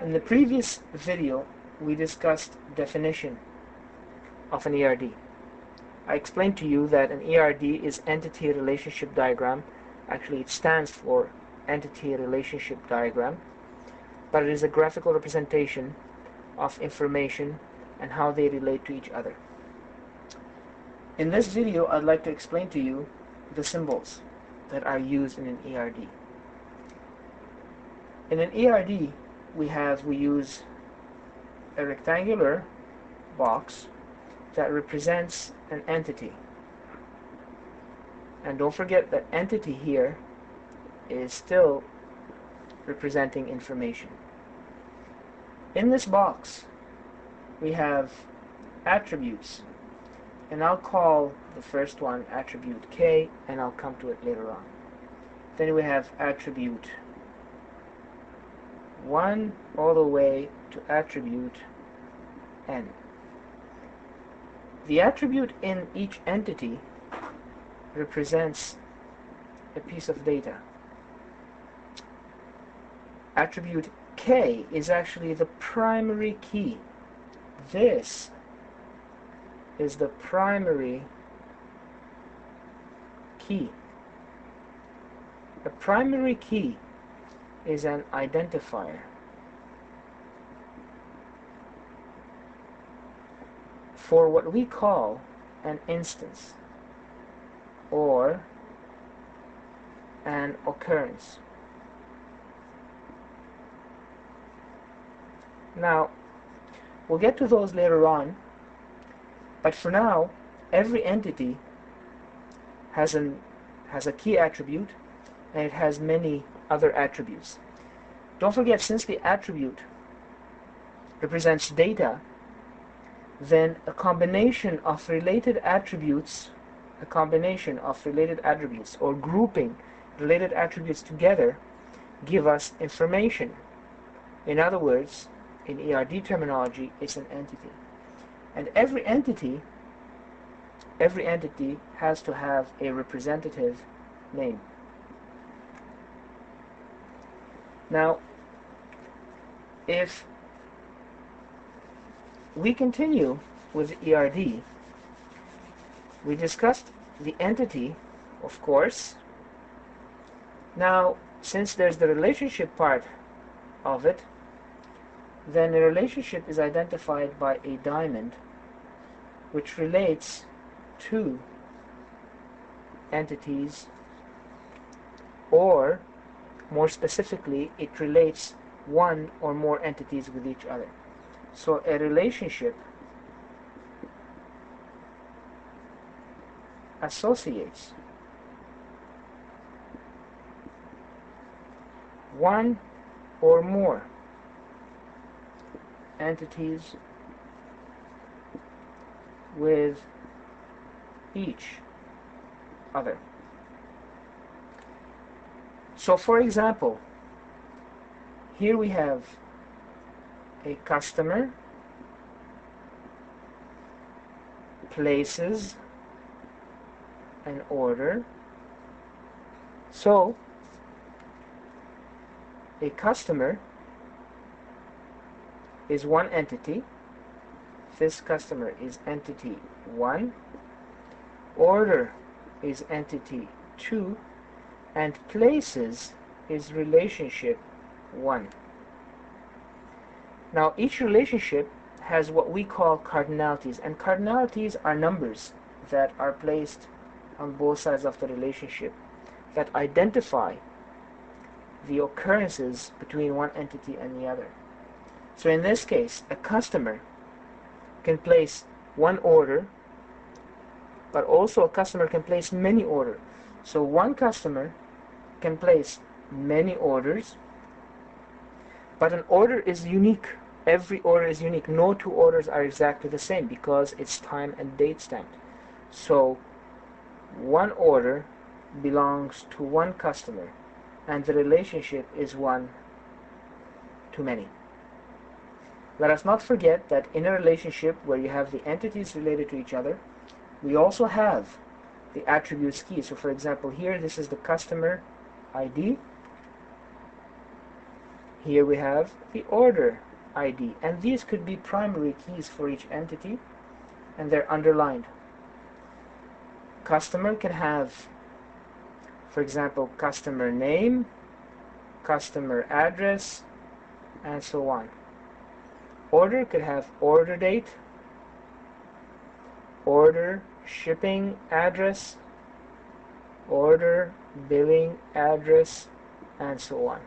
In the previous video, we discussed definition of an ERD. I explained to you that an ERD is Entity Relationship Diagram. Actually, it stands for Entity Relationship Diagram, but it is a graphical representation of information and how they relate to each other. In this video, I'd like to explain to you the symbols that are used in an ERD. In an ERD, we use a rectangular box that represents an entity. And don't forget that entity here is still representing information. In this box, we have attributes, and I'll call the first one attribute K, and I'll come to it later on. Then we have attribute 1 all the way to attribute N. The attribute in each entity represents a piece of data. Attribute K is actually the primary key. This is the primary key. A primary key is an identifier for what we call an instance or an occurrence. Now, we'll get to those later on, but for now, every entity has a key attribute, and it has many other attributes. Don't forget, since the attribute represents data, then a combination of related attributes or grouping related attributes together give us information. In other words, in ERD terminology, it's an entity. And every entity has to have a representative name. Now, if we continue with the ERD, we discussed the entity, of course. Now, since there's the relationship part of it, then a relationship is identified by a diamond which relates two entities, or more specifically, it relates one or more entities with each other. So a relationship associates one or more entities with each other. So for example, here we have a customer places an order. So a customer is one entity. This customer is entity 1, order is entity 2, and places is relationship 1. Now each relationship has what we call cardinalities, and cardinalities are numbers that are placed on both sides of the relationship that identify the occurrences between one entity and the other. So in this case, a customer can place one order, but also a customer can place many orders. So one customer can place many orders, but an order is unique. Every order is unique. No two orders are exactly the same because it's time and date stamped. So one order belongs to one customer, and the relationship is one to many. Let us not forget that in a relationship where you have the entities related to each other, we also have the attributes key. So for example, here this is the customer ID. Here we have the order ID, and these could be primary keys for each entity, and they're underlined. Customer can have, for example, customer name, customer address, and so on. Order could have order date, order shipping address, order billing address, and so on.